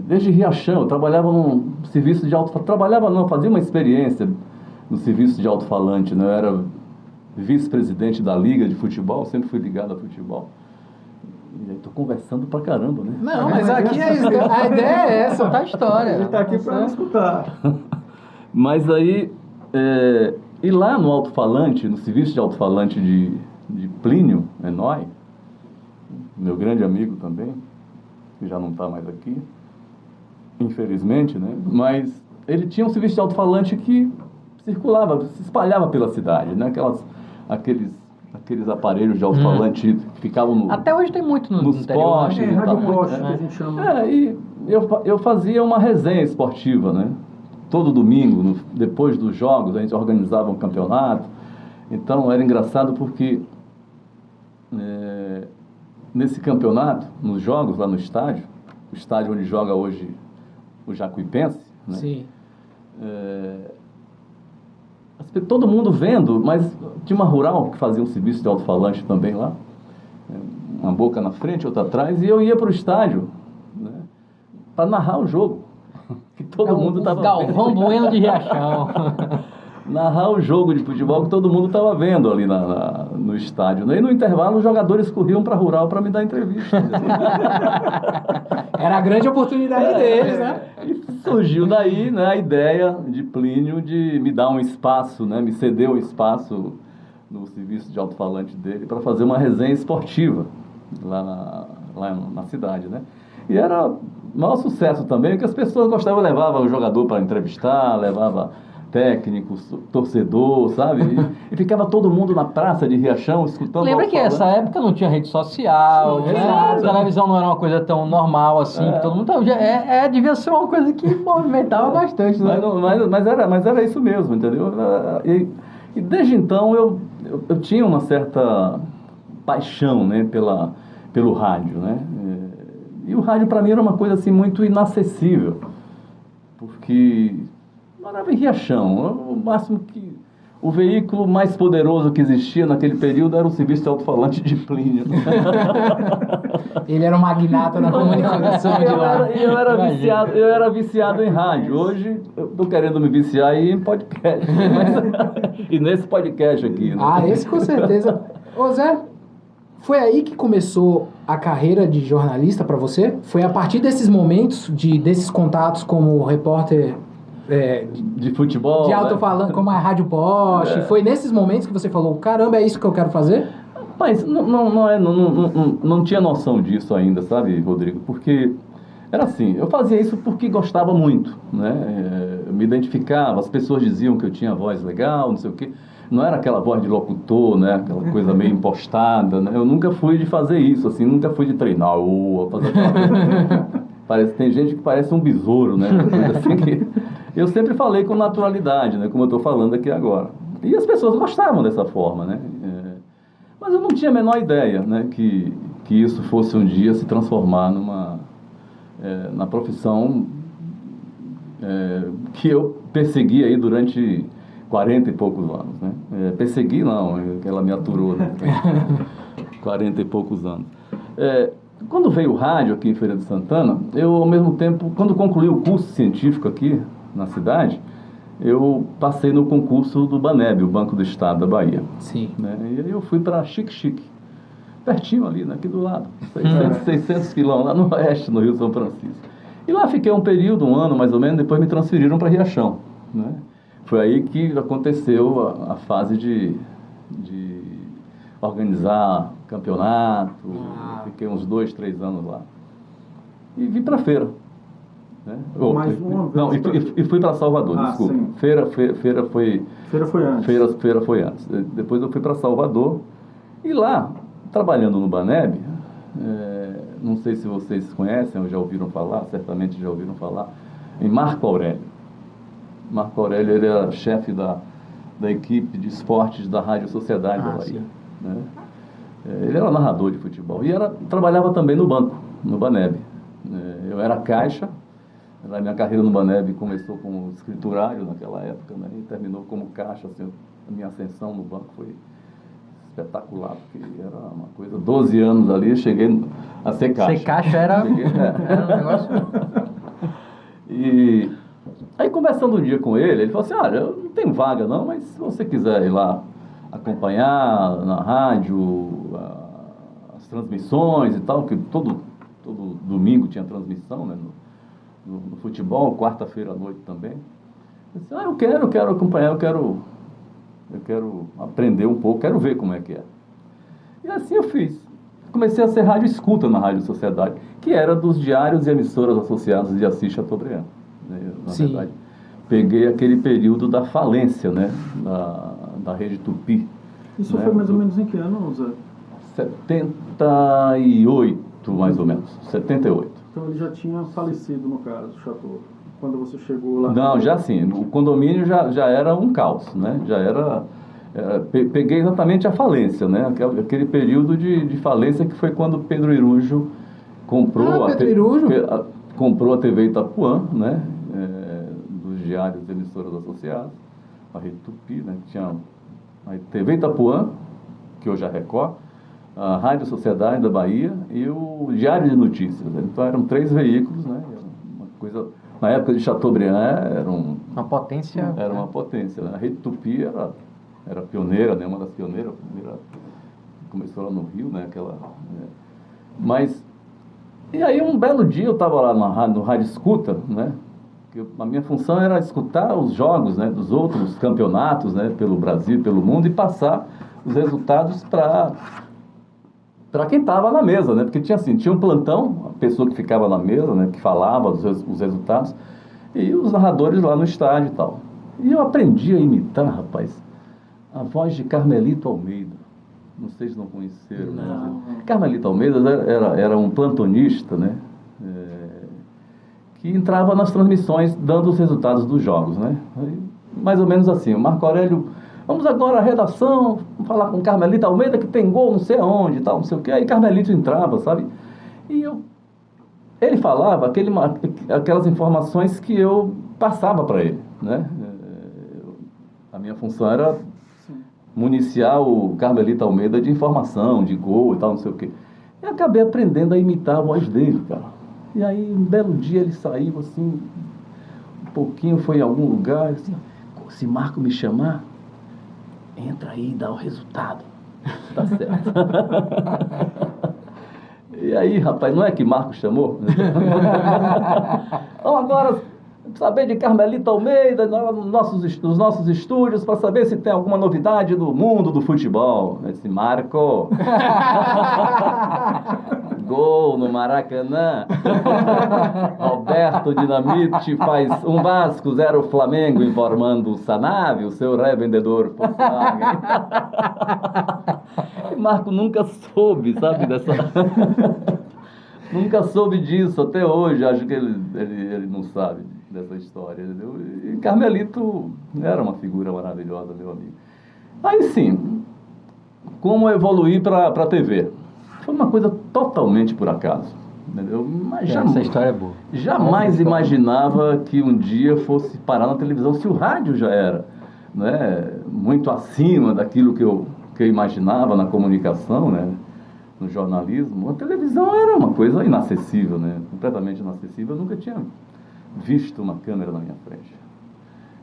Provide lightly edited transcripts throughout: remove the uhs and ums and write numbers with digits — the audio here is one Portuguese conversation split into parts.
Desde Riachão, eu trabalhava num serviço de alto-falante. Trabalhava não, fazia uma experiência no serviço de alto-falante, né? Eu era vice-presidente da Liga de Futebol, sempre fui ligado a futebol. E aí tô conversando pra caramba, né? Não, mas aqui a ideia é essa, tá a história. Ele tá aqui pra escutar. Mas aí, e lá no alto-falante, no serviço de alto-falante de Plínio Enói, meu grande amigo também, que já não está mais aqui, infelizmente, né? Mas ele tinha um serviço de alto-falante que circulava, se espalhava pela cidade, né? Aqueles aparelhos de alto-falante que ficavam até hoje tem muito no nos interior. postes. É, e rádio tal, poste, né? que a gente chama. E eu fazia uma resenha esportiva, né? Todo domingo, depois dos jogos, a gente organizava um campeonato. Então era engraçado porque nesse campeonato, nos jogos lá no estádio, o estádio onde joga hoje o Jacuipense, né? Sim. Todo mundo vendo, mas tinha uma rural que fazia um serviço de alto-falante também lá, uma boca na frente, outra atrás, e eu ia para o estádio, né, para narrar o jogo, que todo mundo estava vendo. Galvão Bueno de Riachão. Narrar o jogo de futebol que todo mundo estava vendo ali no estádio, né? E no intervalo os jogadores corriam para a rural para me dar entrevista. Era a grande oportunidade deles, né? E surgiu daí, né, a ideia de Plínio de me dar um espaço, né, me ceder um espaço no serviço de alto-falante dele para fazer uma resenha esportiva lá na cidade, né? E era o maior sucesso também, que as pessoas gostavam, levava o jogador para entrevistar, levava técnico, torcedor, sabe? E ficava todo mundo na praça de Riachão escutando. Lembra que essa época não tinha rede social, Sim, né? exato. A televisão não era uma coisa tão normal assim, que todo mundo... Então, devia ser uma coisa que movimentava bastante, né? Mas era isso mesmo, entendeu? E desde então eu tinha uma certa paixão, né, pelo rádio, né? E o rádio para mim era uma coisa assim muito inacessível, porque morava em Riachão, o máximo que... O veículo mais poderoso que existia naquele período era o serviço de alto-falante de Plínio. Ele era um magnata da comunicação de lá. Eu era viciado em rádio. Hoje eu estou querendo me viciar em podcast. E nesse podcast aqui. Né? Ah, esse com certeza. Ô Zé, foi aí que começou a carreira de jornalista para você? Foi a partir desses momentos, desses contatos como repórter... de futebol, de alto-falante, como a Rádio Poste, foi nesses momentos que você falou, caramba, é isso que eu quero fazer? Mas não tinha noção disso ainda, sabe, Rodrigo? Porque era assim, eu fazia isso porque gostava muito, né? Eu me identificava, as pessoas diziam que eu tinha voz legal, não sei o quê. Não era aquela voz de locutor, né? Aquela coisa meio impostada, né? Eu nunca fui de fazer isso, assim, nunca fui de treinar, fazer aquela... Tem gente que parece um besouro, né? Assim que... Eu sempre falei com naturalidade, né? Como eu estou falando aqui agora. E as pessoas gostavam dessa forma, né? Mas eu não tinha a menor ideia, né? Que isso fosse um dia se transformar na profissão que eu persegui aí durante 40 e poucos anos, né? Persegui não, ela me aturou, né? 40 e poucos anos. Quando veio o rádio aqui em Feira de Santana, eu ao mesmo tempo, quando concluí o curso científico aqui na cidade, eu passei no concurso do Baneb, o Banco do Estado da Bahia. Sim. Né? E aí eu fui para Xique-Xique, pertinho ali, né? Aqui do lado, 600 quilômetros, lá no oeste, no Rio São Francisco. E lá fiquei um período, um ano mais ou menos, depois me transferiram para Riachão, né? Foi aí que aconteceu a fase de organizar campeonato, fiquei uns 2, 3 anos lá. E vim para Feira. Né? E fui para Salvador, desculpa. Sim. Feira foi antes. Feira foi antes. Depois eu fui para Salvador. E lá, trabalhando no Baneb, não sei se vocês conhecem ou já ouviram falar, certamente já ouviram falar, em Marco Aurélio. Marco Aurélio, ele era chefe da equipe de esportes da Rádio Sociedade da Bahia. Né? Ele era narrador de futebol e trabalhava também no banco, no Baneb. Eu era caixa, a minha carreira no Baneb começou como escriturário naquela época, né? E terminou como caixa. Assim, a minha ascensão no banco foi espetacular, porque era uma coisa, 12 anos ali, cheguei a ser caixa. Ser caixa era um negócio... conversando um dia com ele falou assim, olha, eu não tenho vaga não, mas se você quiser ir lá acompanhar na rádio as transmissões e tal, que todo domingo tinha transmissão, né, no futebol, quarta-feira à noite também. Eu disse, eu quero acompanhar, eu quero aprender um pouco, quero ver como é que é. E assim eu fiz. Comecei a ser rádio escuta na Rádio Sociedade, que era dos diários e emissoras associadas de Assis Chateaubriand. Né? Na verdade, peguei aquele período da falência, né, da Rede Tupi. Isso, né? Né? Foi mais ou menos em que ano, Zé? 78, mais ou menos. 78. Então ele já tinha falecido, no caso, o Chateau, quando você chegou lá? Não, já sim. O condomínio já era um caos, né? Já era... peguei exatamente a falência, né? Aquele período de falência que foi quando Pedro Irujo comprou, comprou a TV Itapuã, né? Dos diários e emissoras associadas, a Rede Tupi, né? Tinha a TV Itapuã, que hoje é a Record, a Rádio Sociedade da Bahia e o Diário de Notícias. Então eram 3 veículos, né? Uma coisa, na época de Chateaubriand era uma potência. Era uma potência, né? A Rede Tupi era pioneira, né? Uma das pioneiras, a primeira começou lá no Rio, né? Mas, e aí um belo dia eu estava lá no Rádio Escuta, né? Que a minha função era escutar os jogos, né? Dos outros campeonatos, né? Pelo Brasil, pelo mundo, e passar os resultados para quem estava na mesa, né? Porque tinha um plantão, a pessoa que ficava na mesa, né? Que falava os resultados, e os narradores lá no estádio e tal. E eu aprendi a imitar, rapaz, a voz de Carmelito Almeida. Não sei se não conheceram. Não. Né? Carmelito Almeida era um plantonista, né? Que entrava nas transmissões dando os resultados dos jogos, né? Mais ou menos assim, o Marco Aurélio, vamos agora à redação, vamos falar com Carmelito Almeida que tem gol não sei aonde e tal, não sei o quê. Aí Carmelito entrava, sabe? E ele falava aquelas informações que eu passava para ele, né? A minha função era municiar o Carmelito Almeida de informação, de gol e tal, não sei o quê. E acabei aprendendo a imitar a voz dele, cara. E aí, um belo dia, ele saiu, assim, um pouquinho, foi em algum lugar, assim, se Marco me chamar, entra aí e dá o resultado. Tá certo. E aí, rapaz, não é que Marco chamou? Então, agora... saber de Carmelito Almeida nos nossos estúdios para saber se tem alguma novidade do mundo do futebol. Eu disse, Marco, gol no Maracanã, Alberto Dinamite faz 1 Vasco, 0 Flamengo, informando o Sanave, o seu revendedor Volkswagen. E Marco nunca soube, sabe, nunca soube disso até hoje, acho que ele não sabe dessa história, entendeu? E Carmelito era uma figura maravilhosa, meu amigo. Aí sim, como evoluir para a TV? Foi uma coisa totalmente por acaso, entendeu? Mas essa história é boa. Jamais imaginava que um dia fosse parar na televisão, se o rádio já era, né, muito acima daquilo que eu imaginava na comunicação, né, no jornalismo. A televisão era uma coisa inacessível, né, completamente inacessível. Eu nunca tinha visto uma câmera na minha frente.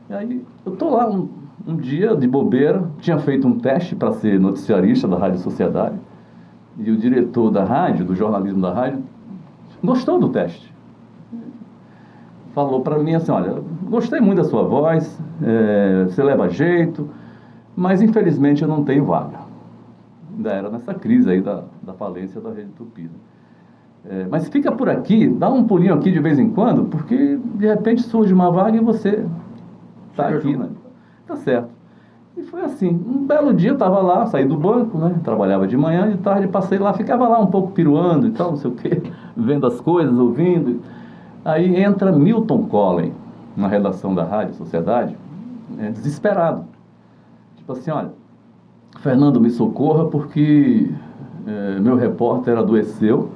E aí, eu estou lá um dia de bobeira, tinha feito um teste para ser noticiarista da Rádio Sociedade, e o diretor da rádio, do jornalismo da rádio, gostou do teste. Falou para mim assim, olha, gostei muito da sua voz, você leva jeito, mas infelizmente eu não tenho vaga. Ainda era nessa crise aí da falência da Rede Tupi, né? Mas fica por aqui, dá um pulinho aqui de vez em quando, porque de repente surge uma vaga e você está aqui, né? Tá certo. E foi assim, um belo dia eu estava lá, saí do banco, né? Trabalhava de manhã, de tarde passei lá, ficava lá um pouco piruando e tal, não sei o quê, vendo as coisas, ouvindo. Aí entra Milton Collen na redação da Rádio Sociedade, desesperado. Tipo assim, olha, Fernando, me socorra porque meu repórter adoeceu,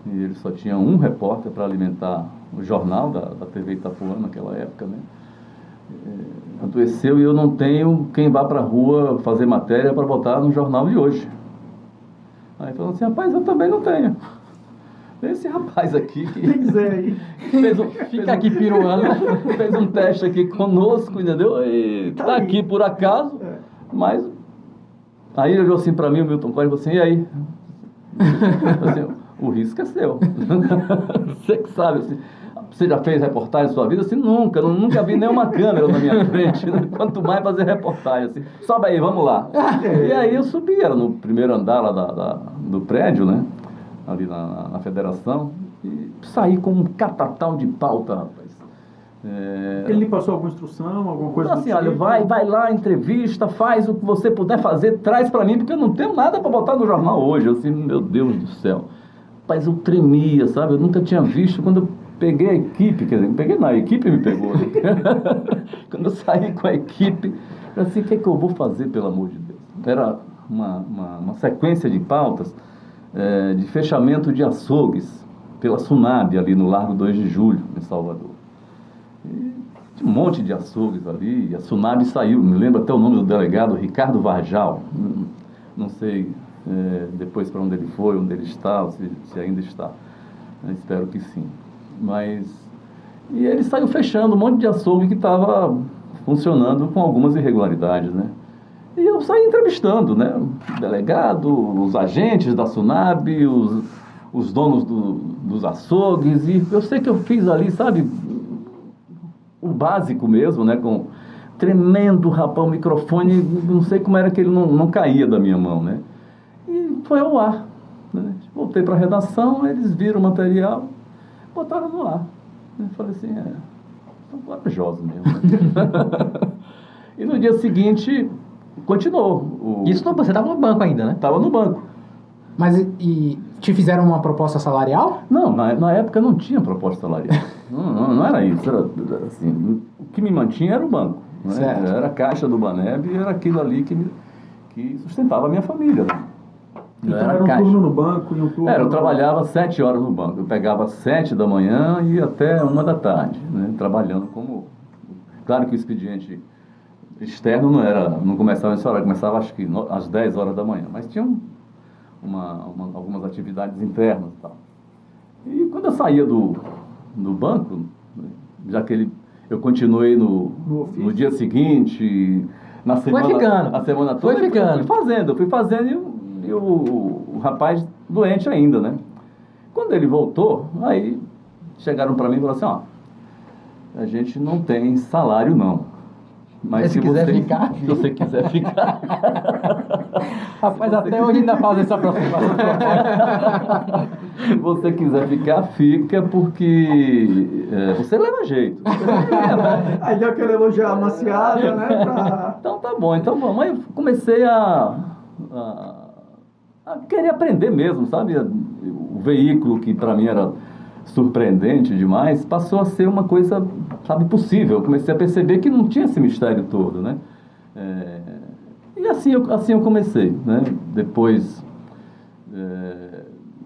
e ele só tinha um repórter para alimentar o jornal da TV Itapuã naquela época, né? Adoeceu e eu não tenho quem vá para a rua fazer matéria para botar no jornal de hoje. Aí falou assim, rapaz, eu também não tenho. esse rapaz aqui que Quem quiser aí. Fica aqui piruando. fez um teste aqui conosco, entendeu? E Tá tá aí. aqui por acaso, É. mas... Aí ele olhou assim pra mim, o Milton Costa, e falou assim, e aí? Eu falei assim, o risco é seu. Você que sabe, assim, você já fez reportagem na sua vida? Assim, nunca vi nenhuma câmera na minha frente, né? Quanto mais fazer reportagem, assim, sobe aí, vamos lá. E aí eu subi, era no primeiro andar lá do prédio, né? Ali na federação, e saí com um catatal de pauta, rapaz. Ele lhe passou alguma instrução, alguma coisa Assim, do olha, tipo? vai lá, entrevista, faz o que você puder fazer, traz pra mim, porque eu não tenho nada pra botar no jornal hoje. Assim, meu Deus do céu. Rapaz, eu tremia, sabe? Eu nunca tinha visto. Quando eu peguei a equipe, quer dizer, a equipe me pegou. Quando eu saí com a equipe, eu assim, o que é que eu vou fazer, pelo amor de Deus? Era uma sequência de pautas de fechamento de açougues pela Sunab, ali no Largo 2 de Julho, em Salvador. Tinha um monte de açougues ali, e a Sunab saiu, me lembro até o nome do delegado, Ricardo Varjal, não sei depois para onde ele foi, onde ele está, se ainda está, espero que sim, e ele saiu fechando um monte de açougue que estava funcionando com algumas irregularidades, né? E eu saí entrevistando, né? O delegado, os agentes da Sunab, os donos dos açougues, e eu sei que eu fiz ali, sabe, o básico mesmo, né? Com tremendo rapaz, o microfone, não sei como era que ele não caía da minha mão, né? E foi ao ar, né? Voltei para a redação, eles viram o material, botaram no ar. Eu falei assim, são corajosos mesmo. Né? E no dia seguinte, continuou. Isso você estava no banco ainda, né? Estava no banco. Mas e te fizeram uma proposta salarial? Não, na época não tinha proposta salarial. Não era isso. Era, assim, o que me mantinha era o banco. Né? Certo. Era a caixa do Baneb e era aquilo ali que sustentava a minha família. Então era um turno no banco e um turno... Eu trabalhava 7 horas no banco. Eu pegava 7 da manhã e até 1 da tarde, né? Trabalhando como... Claro que o expediente externo não começava nessa hora, começava acho que às 10 horas da manhã, mas tinha algumas atividades internas e tal. E quando eu saía do banco, já que eu continuei no dia seguinte, na semana... Foi ficando. A semana toda, Foi ficando. Eu fui fazendo e o rapaz doente ainda, né? Quando ele voltou, aí chegaram para mim e falaram assim, a gente não tem salário não. Mas se quiser ficar, se você quiser ficar. Rapaz, até hoje ainda faz essa aproximação. Se você quiser ficar, fica, porque você leva jeito. Aí deu aquele elogio amaciado, né? Então tá bom, então vamos. Aí eu comecei a querer aprender mesmo, sabe? O veículo que para mim era surpreendente demais, passou a ser uma coisa, sabe, possível. Eu comecei a perceber que não tinha esse mistério todo, né? E assim eu comecei, né? Depois,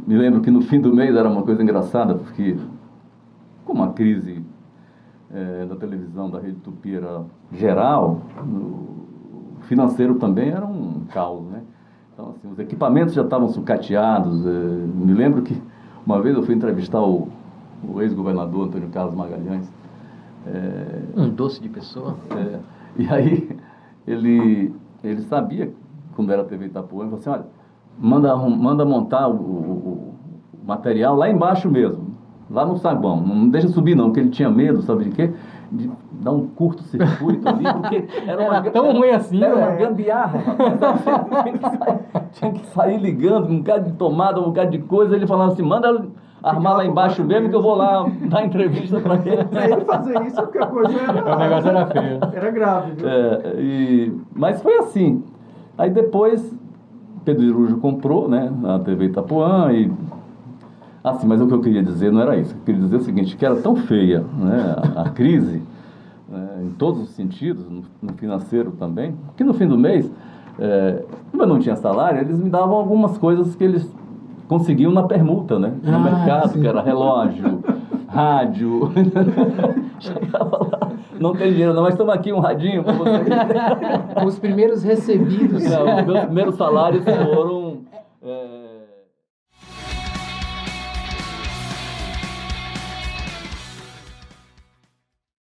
me lembro que no fim do mês era uma coisa engraçada, porque como a crise da televisão, da Rede Tupi era geral, o financeiro também era um caos, né? Então, assim, os equipamentos já estavam sucateados. Me lembro que uma vez eu fui entrevistar o ex-governador Antônio Carlos Magalhães. Um doce de pessoa. E aí ele sabia, quando era a TV Itapuã, ele falou assim, olha, manda montar o material lá embaixo mesmo, lá no saguão. Não deixa subir não, porque ele tinha medo, sabe de quê? De dar um curto-circuito ali, porque era tão ruim assim, era uma gambiarra, tinha que sair ligando um bocado de tomada, um bocado de coisa. Ele falava assim, manda armar lá embaixo mesmo, que eu vou lá dar entrevista para ele. Pra ele fazer isso, porque a coisa era... O negócio era feio. Era grave, viu? Mas foi assim. Aí depois, Pedro Irujo comprou, né, a TV Itapuã e... Assim, mas o que eu queria dizer não era isso. Eu queria dizer o seguinte, que era tão feia, né, a crise, em todos os sentidos, no financeiro também, que no fim do mês, como eu não tinha salário, eles me davam algumas coisas que eles conseguiam na permuta, né? No mercado, sim. Que era relógio, rádio. Chegava lá, não tem dinheiro não, mas toma aqui um radinho para você. Os primeiros recebidos. Não, os meus primeiros salários foram